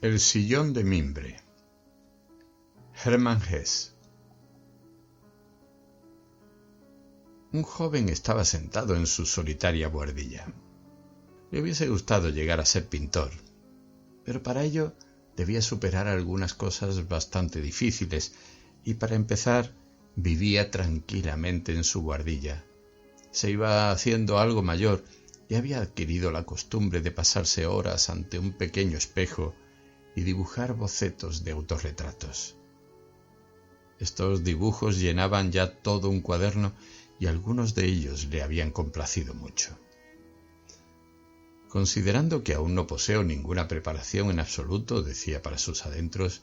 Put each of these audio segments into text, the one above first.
El sillón de mimbre. Hermann Hesse. Un joven estaba sentado en su solitaria buhardilla. Le hubiese gustado llegar a ser pintor, pero para ello debía superar algunas cosas bastante difíciles y para empezar vivía tranquilamente en su buhardilla. Se iba haciendo algo mayor y había adquirido la costumbre de pasarse horas ante un pequeño espejo y dibujar bocetos de autorretratos. Estos dibujos llenaban ya todo un cuaderno y algunos de ellos le habían complacido mucho. Considerando que aún no poseo ninguna preparación en absoluto, decía para sus adentros,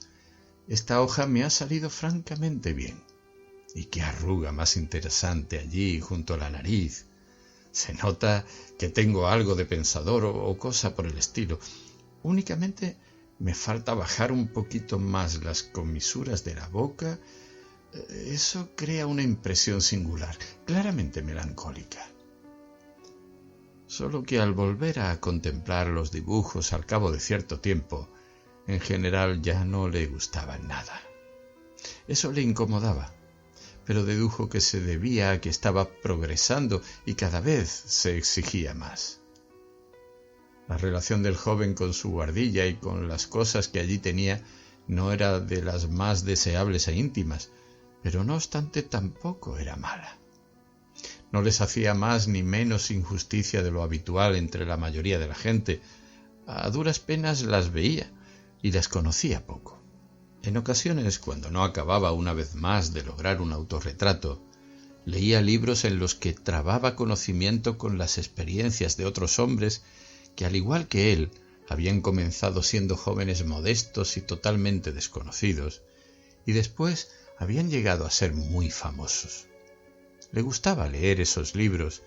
esta hoja me ha salido francamente bien. Y qué arruga más interesante allí junto a la nariz. Se nota que tengo algo de pensador o cosa por el estilo. Únicamente me falta bajar un poquito más las comisuras de la boca. Eso crea una impresión singular, claramente melancólica. Solo que al volver a contemplar los dibujos al cabo de cierto tiempo, en general ya no le gustaban nada. Eso le incomodaba, pero dedujo que se debía a que estaba progresando y cada vez se exigía más. La relación del joven con su buhardilla y con las cosas que allí tenía no era de las más deseables e íntimas, pero no obstante tampoco era mala. No les hacía más ni menos injusticia de lo habitual entre la mayoría de la gente. A duras penas las veía y las conocía poco. En ocasiones, cuando no acababa una vez más de lograr un autorretrato, leía libros en los que trababa conocimiento con las experiencias de otros hombres que, al igual que él, habían comenzado siendo jóvenes modestos y totalmente desconocidos, y después habían llegado a ser muy famosos. Le gustaba leer esos libros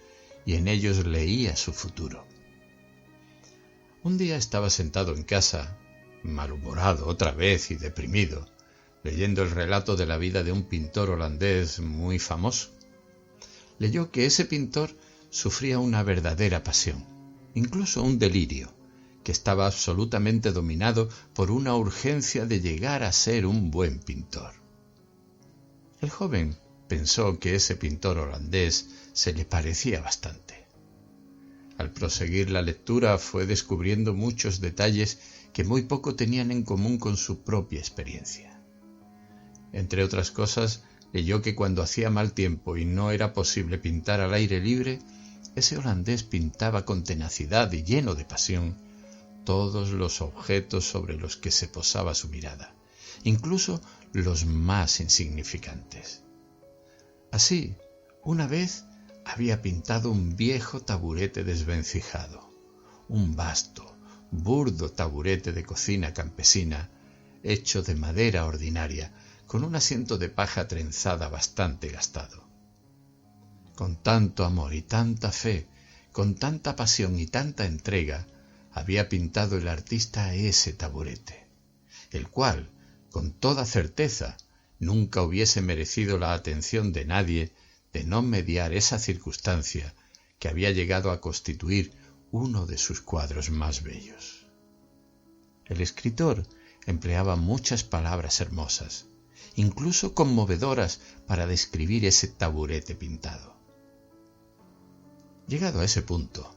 y en ellos leía su futuro. Un día estaba sentado en casa, malhumorado otra vez y deprimido, leyendo el relato de la vida de un pintor holandés muy famoso. Leyó que ese pintor sufría una verdadera pasión, incluso un delirio, que estaba absolutamente dominado por una urgencia de llegar a ser un buen pintor. El joven pensó que ese pintor holandés se le parecía bastante. Al proseguir la lectura fue descubriendo muchos detalles que muy poco tenían en común con su propia experiencia. Entre otras cosas, leyó que cuando hacía mal tiempo y no era posible pintar al aire libre, ese holandés pintaba con tenacidad y lleno de pasión todos los objetos sobre los que se posaba su mirada, incluso los más insignificantes. Así, una vez había pintado un viejo taburete desvencijado, un vasto, burdo taburete de cocina campesina, hecho de madera ordinaria, con un asiento de paja trenzada bastante gastado. Con tanto amor y tanta fe, con tanta pasión y tanta entrega, había pintado el artista ese taburete, el cual, con toda certeza, nunca hubiese merecido la atención de nadie de no mediar esa circunstancia que había llegado a constituir uno de sus cuadros más bellos. El escritor empleaba muchas palabras hermosas, incluso conmovedoras, para describir ese taburete pintado. Llegado a ese punto,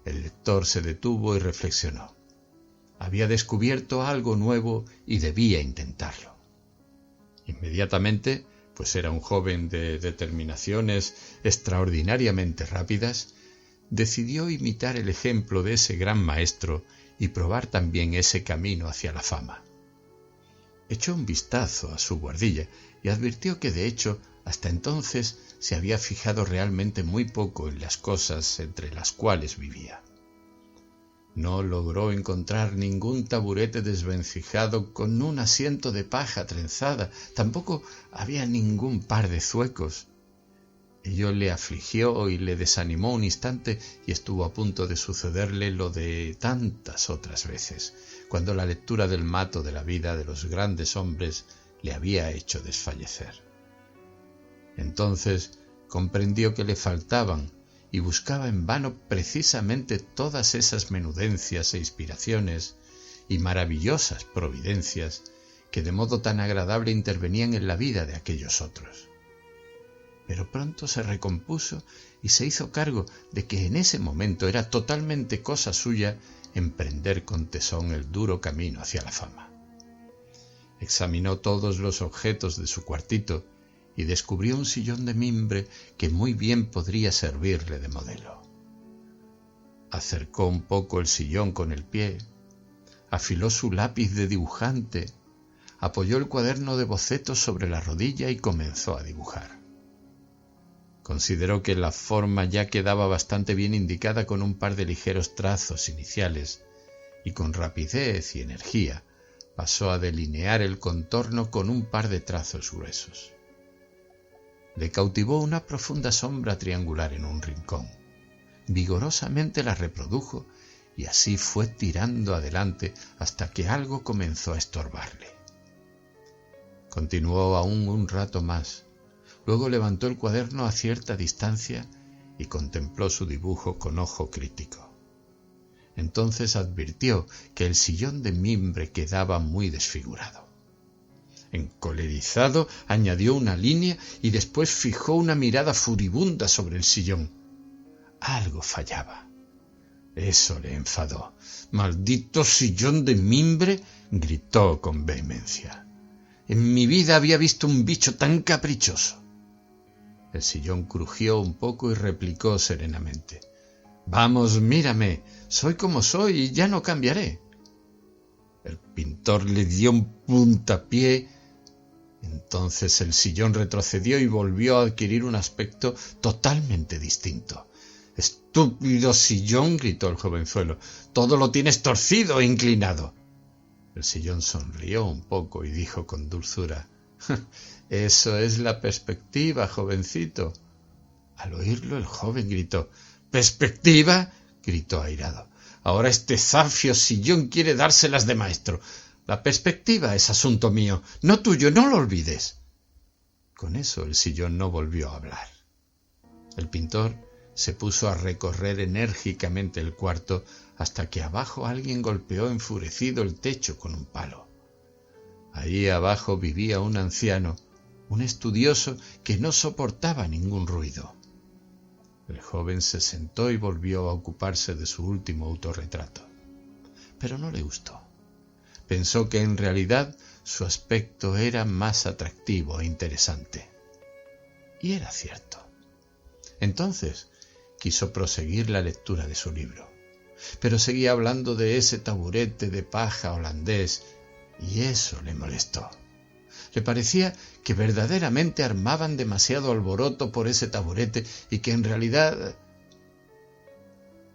el lector se detuvo y reflexionó. Había descubierto algo nuevo y debía intentarlo. Inmediatamente, pues era un joven de determinaciones extraordinariamente rápidas, decidió imitar el ejemplo de ese gran maestro y probar también ese camino hacia la fama. Echó un vistazo a su buhardilla y advirtió que, de hecho, hasta entonces se había fijado realmente muy poco en las cosas entre las cuales vivía. No logró encontrar ningún taburete desvencijado con un asiento de paja trenzada, tampoco había ningún par de zuecos. Ello le afligió y le desanimó un instante y estuvo a punto de sucederle lo de tantas otras veces, cuando la lectura del mato de la vida de los grandes hombres le había hecho desfallecer. Entonces comprendió que le faltaban y buscaba en vano precisamente todas esas menudencias e inspiraciones y maravillosas providencias que de modo tan agradable intervenían en la vida de aquellos otros. Pero pronto se recompuso y se hizo cargo de que en ese momento era totalmente cosa suya emprender con tesón el duro camino hacia la fama. Examinó todos los objetos de su cuartito y descubrió un sillón de mimbre que muy bien podría servirle de modelo. Acercó un poco el sillón con el pie, afiló su lápiz de dibujante, apoyó el cuaderno de bocetos sobre la rodilla y comenzó a dibujar. Consideró que la forma ya quedaba bastante bien indicada con un par de ligeros trazos iniciales y con rapidez y energía pasó a delinear el contorno con un par de trazos gruesos. Le cautivó una profunda sombra triangular en un rincón. Vigorosamente la reprodujo y así fue tirando adelante hasta que algo comenzó a estorbarle. Continuó aún un rato más. Luego levantó el cuaderno a cierta distancia y contempló su dibujo con ojo crítico. Entonces advirtió que el sillón de mimbre quedaba muy desfigurado. Encolerizado, añadió una línea y después fijó una mirada furibunda sobre el sillón. Algo fallaba. Eso le enfadó. «¡Maldito sillón de mimbre!», gritó con vehemencia. «En mi vida había visto un bicho tan caprichoso». El sillón crujió un poco y replicó serenamente: «Vamos, mírame, soy como soy y ya no cambiaré». El pintor le dio un puntapié. Entonces el sillón retrocedió y volvió a adquirir un aspecto totalmente distinto. «¡Estúpido sillón!», gritó el jovenzuelo. «Todo lo tienes torcido e inclinado». El sillón sonrió un poco y dijo con dulzura: «Eso es la perspectiva, jovencito». Al oírlo el joven gritó: «¿Perspectiva?», gritó airado. «Ahora este zafio sillón quiere dárselas de maestro. La perspectiva es asunto mío, no tuyo, no lo olvides». Con eso el sillón no volvió a hablar. El pintor se puso a recorrer enérgicamente el cuarto hasta que abajo alguien golpeó enfurecido el techo con un palo. Allí abajo vivía un anciano, un estudioso que no soportaba ningún ruido. El joven se sentó y volvió a ocuparse de su último autorretrato. Pero no le gustó. Pensó que en realidad su aspecto era más atractivo e interesante. Y era cierto. Entonces quiso proseguir la lectura de su libro, pero seguía hablando de ese taburete de paja holandés y eso le molestó. Le parecía que verdaderamente armaban demasiado alboroto por ese taburete y que en realidad...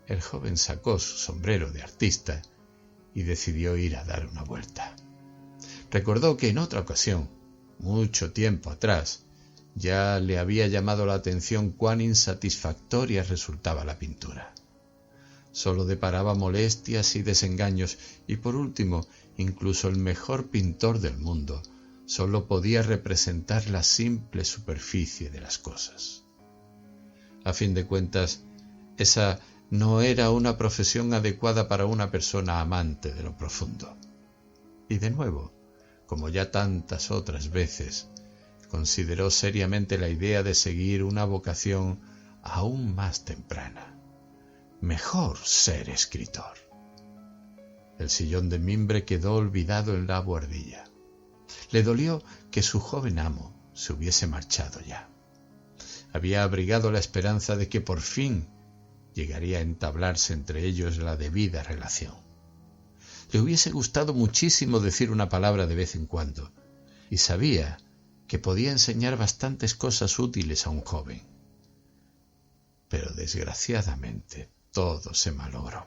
El joven sacó su sombrero de artista y decidió ir a dar una vuelta. Recordó que en otra ocasión, mucho tiempo atrás, ya le había llamado la atención cuán insatisfactoria resultaba la pintura. Solo deparaba molestias y desengaños y por último, incluso el mejor pintor del mundo solo podía representar la simple superficie de las cosas. A fin de cuentas, esa no era una profesión adecuada para una persona amante de lo profundo. Y de nuevo, como ya tantas otras veces, consideró seriamente la idea de seguir una vocación aún más temprana. Mejor ser escritor. El sillón de mimbre quedó olvidado en la buhardilla. Le dolió que su joven amo se hubiese marchado ya. Había abrigado la esperanza de que por fin llegaría a entablarse entre ellos la debida relación. Le hubiese gustado muchísimo decir una palabra de vez en cuando, y sabía que podía enseñar bastantes cosas útiles a un joven. Pero desgraciadamente todo se malogró.